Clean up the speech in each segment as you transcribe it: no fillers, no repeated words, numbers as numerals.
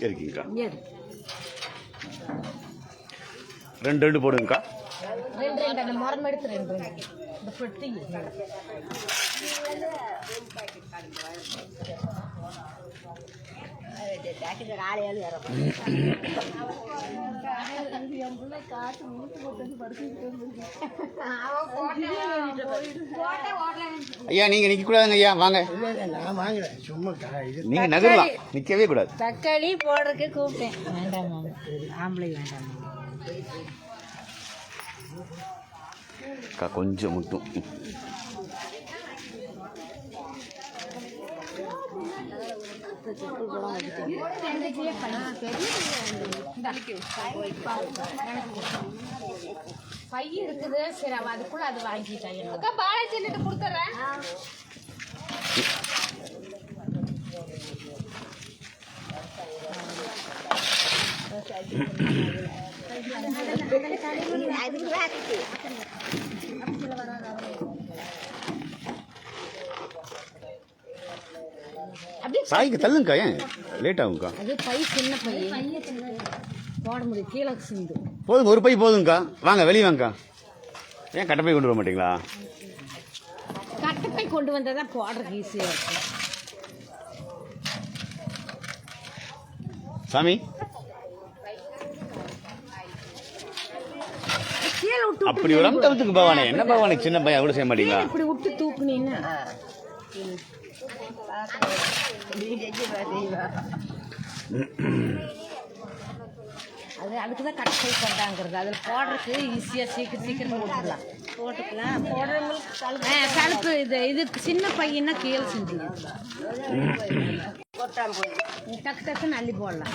இருக்கீங்கக்கா. ரெண்டு ரெண்டு போடுங்கக்கா. ரெண்டு ரெண்டு அந்த மரம் எடுத்து ரெண்டு ரெண்டு இந்த பெட்டி ஆளையாலும் வர காசு மூட்டு போட்டு ஐயா நீங்க நிக்க கூடாதுங்க ஐயா, வாங்க. நான் வாங்குறேன் சும்மா நீங்க நகரலாம், நிக்கவே கூடாது. தக்காளி போடுறதுக்கு கூப்பிட்டேன். வேண்டாமா ஆம்பளை வேண்டாமா கொஞ்சம் மட்டும். பை இருக்குது. சரி அவன் அதுக்குள்ள அது வாங்கிட்டாங்க. பாலாஜி கொடுத்துறேன். சாய்க்கு தள்ளுங்கக்கா, ஏன் லேட் ஆகும்க்கா? அது பை சின்ன பை போட முடியும், கீழே சிந்து. போதுங்க, ஒரு பை போதுங்கக்கா. வாங்க வெளியே வாங்கக்கா. ஏன் கட்டப்பை கொண்டு வர மாட்டீங்களா? கட்டப்பை கொண்டு வந்தால் தான் போடுறதுக்கு ஈஸியாக இருக்கும். சாமி கீழே விட்டு அப்படி ஒரு அம்சத்துக்கு பவானே, என்ன பவானே சின்ன பையன் கூட செய்ய மாட்டீங்களா? இப்படி விட்டு தூக்குனீங்கன்னா அது அதுக்கு தான் கட்டை கொண்டாங்கிறது. அதில் போடுறதுக்கு ஈஸியாக சீக்கிரம் போட்டுக்கலாம். சலுப்பு இது சின்ன பையனா கீழே செஞ்சு டக்கு டக்குன்னு அள்ளி போடலாம்.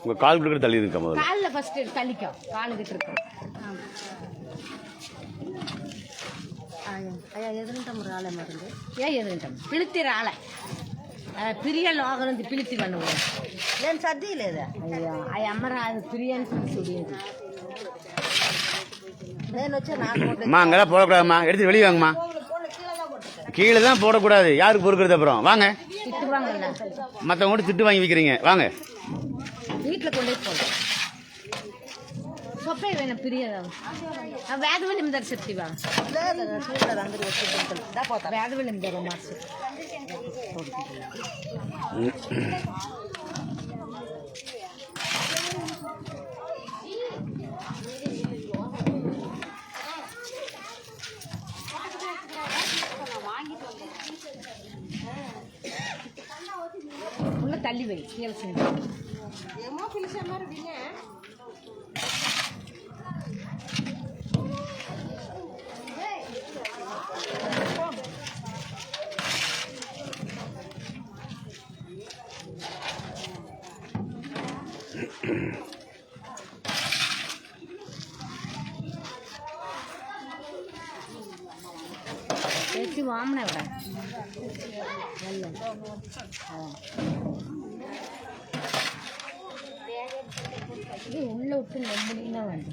உங்கள் கால் கொடுக்குற தள்ளி இருக்கா? முதல்ல காலில் ஃபஸ்ட்டு தள்ளிக்கும், காலுக்கிட்டு இருக்கும். ஐயா எதுன்ட்டம் ஒரு ஆளை மருந்து ஏன் எதுன்ட்டம் பிளுத்திர ஆளை பிரிய லோகனம் பிளுத்தி பண்ணுவோம். ஏன் சத்தி இல்லை இது ஐயா ஐயா அம்மரா அது பிரியான்னு சொல்லி சொல்லியது. அம்மா அங்கெல்லாம் போடக்கூடாதும்மா, எடுத்து வெளியே வாங்கம்மா. கீழே தான் போடக்கூடாது. யாருக்கு பொறுக்கிறது? அப்புறம் வாங்க, திட்டுவாங்கல்ல, மற்றவங்க கூட திட்டு வாங்கி வைக்கிறீங்க. வாங்க வீட்டில் கொண்டு போய் சொப்பை வேணும் பிரியதான் வேதவல் நிமிடம் சக்திவா வேதவல் நிமிடம் மாசு உள்ள தள்ளி வை கீழே செஞ்சு வாமனை விட உள்ள விட்டு நம்பினா வந்து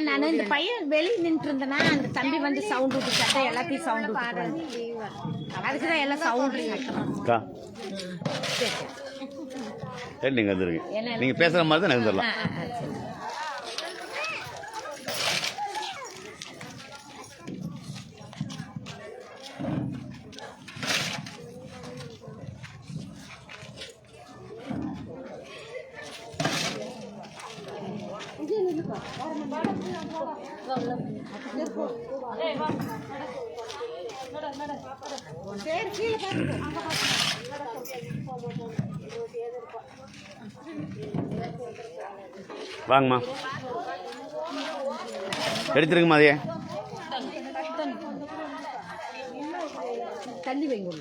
நான் இந்த பையன் வெளியே நின்று இருந்தேன்னா அந்த தம்பி வந்து சவுண்ட் விட்டு சட்டை எல்லாத்தையும் சவுண்ட் விட்டு அதுக்குதான் எல்லாம் சவுண்ட். நீங்க வந்துருங்க, நீங்க பேசுற மாதிரி தான் நகர்ந்துடலாம். வாங்கம்மா. எடுத்துருங்கம்மா அதையே. தள்ளி வைங்க.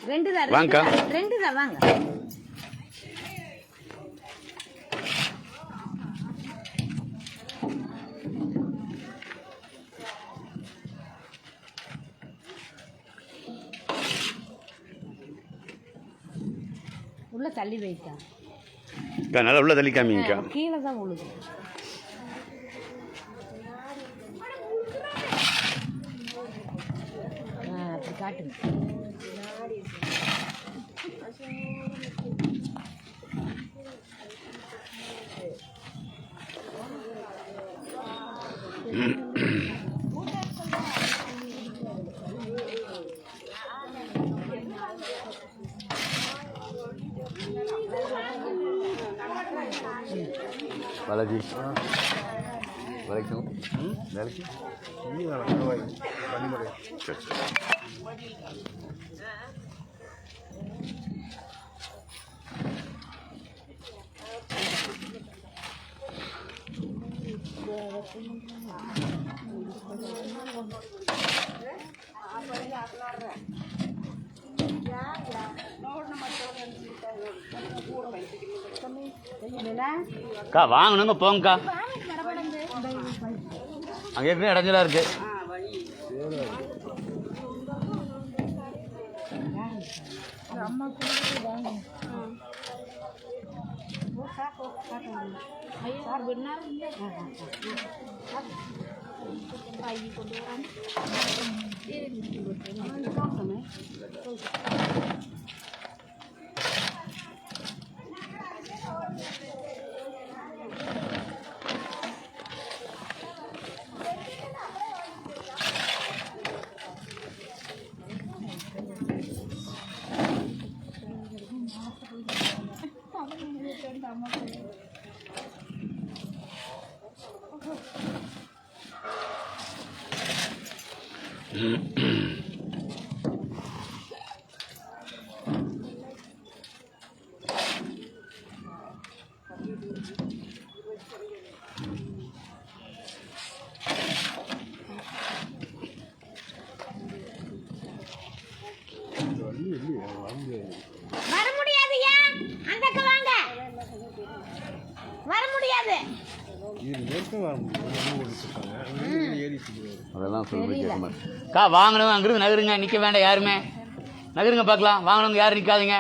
ரெண்டு தான் வாங்க. உள்ள தள்ளி வைக்கா. நல்லா உள்ள தள்ளி காமிங்கக்கா. கீழே தான் உழுது. அப்படி காட்டுங்க. பாலாஜி வணக்கம். வேலைக்கு சரி சரி. அக்கா வாங்கணுங்க போங்கக்கா. அங்கே ஏற்கனவே இடைஞ்சலா இருக்கு. வர முடியாதுயா. அந்த பக்கம் வாங்க. வர முடியாது. அதெல்லாம் அக்கா வாங்கணும். அங்கிருந்து நகருங்க, நிற்க வேண்டாம் யாருமே. நகருங்க பார்க்கலாம். வாங்கணுங்க யாரும் நிற்காதீங்க.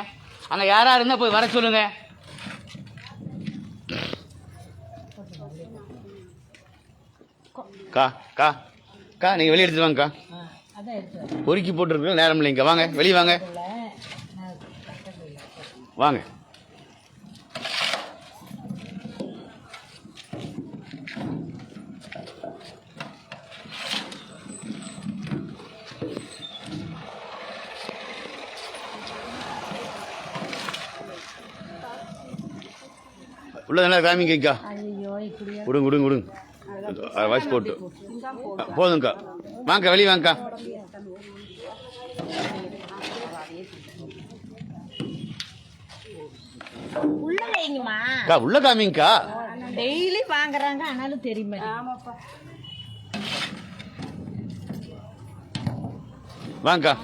அங்கே யாராக இருந்தால் போய் வர சொல்லுங்க. அக்கா நீங்கள் வெளியே எடுத்துட்டு வாங்கக்கா. பொறுக்கி போட்டுருக்கு நேரம் இல்லைங்க. வாங்க வெளியே வாங்க. வாங்க. உள்ள நல்லா காமிங்கக்கா. விடுங்க வாய்ஸ் போட்டு போதுங்கக்கா. வாங்கக்கா வெளியே வாங்கக்கா. உள்ள வைங்கம்மா. உள்ள காமிங்கக்கா. டெய்லி வாங்குறாங்க ஆனாலும் தெரியுமா. வாங்கக்கா.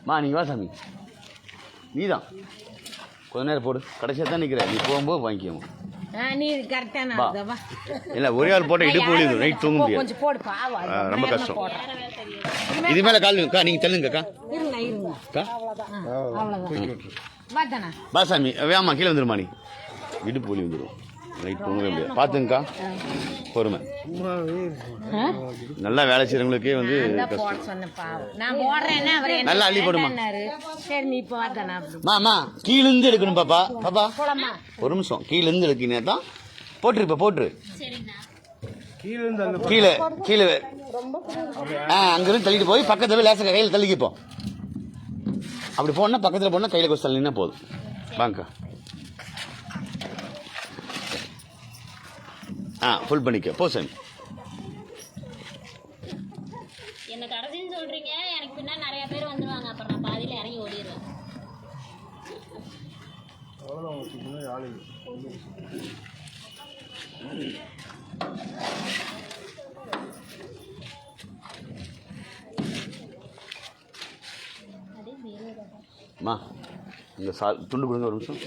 மா நீங்க வா சாமி. நீதான் கொஞ்ச நேரம் போடு, கடைசியாக தான் நிற்கிறேன், நீ போகும்போது வாங்கிக்கோங்க. நீ கரெக்டான வா வா. இல்லை ஒரே ஆள் போட்டால் இடுப்பு வலி வரும், நைட் தூங்க முடியாது, கொஞ்சம் போடு பாவம். ரொம்ப கஷ்டம். இது மேலே கால் அக்கா, நீங்கள் தள்ளுங்கக்கா. இருங்க அக்கா அவ்வளோதான். வா தானே. பா சாமி, வேமா கீழே வந்துருமா, நீ இடுப்பு வலி வந்துடும், நைட் தூங்கவே முடியாது. பார்த்துங்கக்கா, பொறுமை. நல்லா வேலை செய்கிறவங்களுக்கே வந்து போட சொன்னேன் பாவம். நான் போடுறேன்னா அவர் நல்லா அள்ளி போடுமா. சரி நீ இப்போ வா தானே. மாமா கீழேருந்து எடுக்கணும் பாப்பா. பாப்பா போலாமா? ஒரு நிமிஷம், கீழேருந்து எடுக்கினே தான் போட்டுரு. இப்போ போட்டுரு, கீழே கீழே கீழே அங்கிருந்து தள்ளிட்டு போய் பக்கத்தில் லேசாக கையில் தள்ளிக்கப்போம். அப்படி போனால் பக்கத்தில் போனால் கையில் கொஞ்சம் தள்ளினா போதும். வாங்கக்கா. ஃபுல் பண்ணிக்க போ சாமி. என்ன கடைசின்னு சொல்றீங்க, எனக்கு பின்னாடி நிறைய பேர் வந்துருவாங்க, அப்புறம் நான் பாதியில இறங்கி ஓடிடுவேன். அம்மா இந்த துண்டு கொடுங்க, ஒரு நிமிஷம்.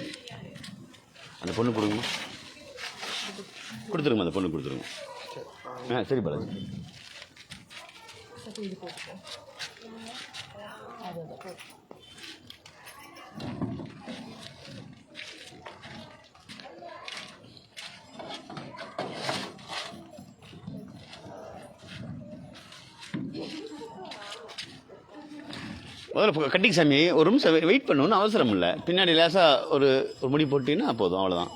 அந்த பொண்ணு கொடுங்கம்மா, கொடுத்துருங்க, அந்த பொண்ணு கொடுத்துருங்க. சரி பாலாஜி. முதல்ல கட்டிக்கு சாமி, ஒரு நிமிஷம் வெயிட் பண்ணணும்னு அவசரம் இல்லை. பின்னாடி லேசாக ஒரு முடி போட்டிங்கன்னா போதும், அவ்வளோதான்.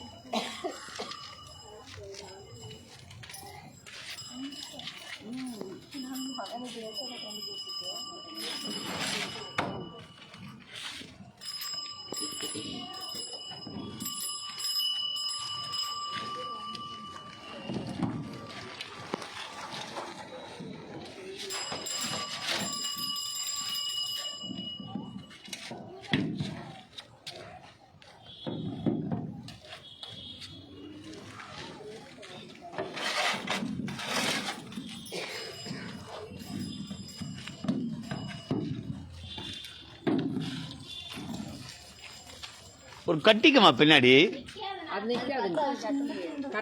ஒரு கட்டிக்கம்மா பின்னாடி.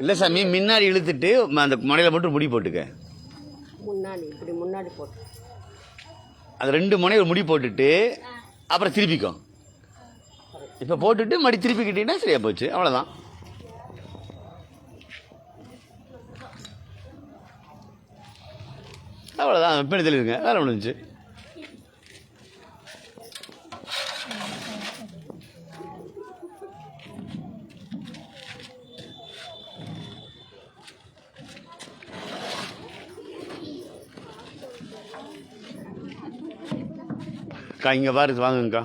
இல்லை சாமி, முன்னாடி இழுத்துட்டு அந்த முனையில மட்டும் முடி போட்டுக்க. முன்னாடி இப்படி முன்னாடி போட்டு அது 2 முனையில் முடி போட்டுட்டு அப்புறம் திருப்பிக்கும். இப்போ போட்டுட்டு மடி திருப்பிக்கிட்டீங்கன்னா சரியா போச்சு, அவ்வளோதான். அவ்வளோதான், பின்னாடி தெளிவுங்க, வேலை முடிஞ்சிச்சு. அக்கா இங்கே பாரு, வாங்குங்கக்கா.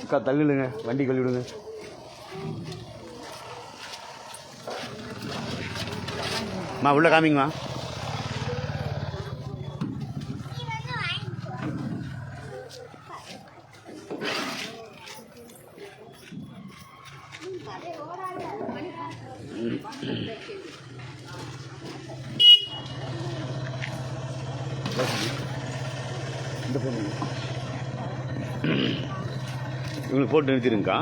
அக்கா தள்ளிடுங்க, வண்டி கழுவி விடுங்க. மா உள்ள காமிங்கம்மா. இந்த பொண்ணு இவங்களுக்கு போட்டு நிறுத்திடுங்கக்கா.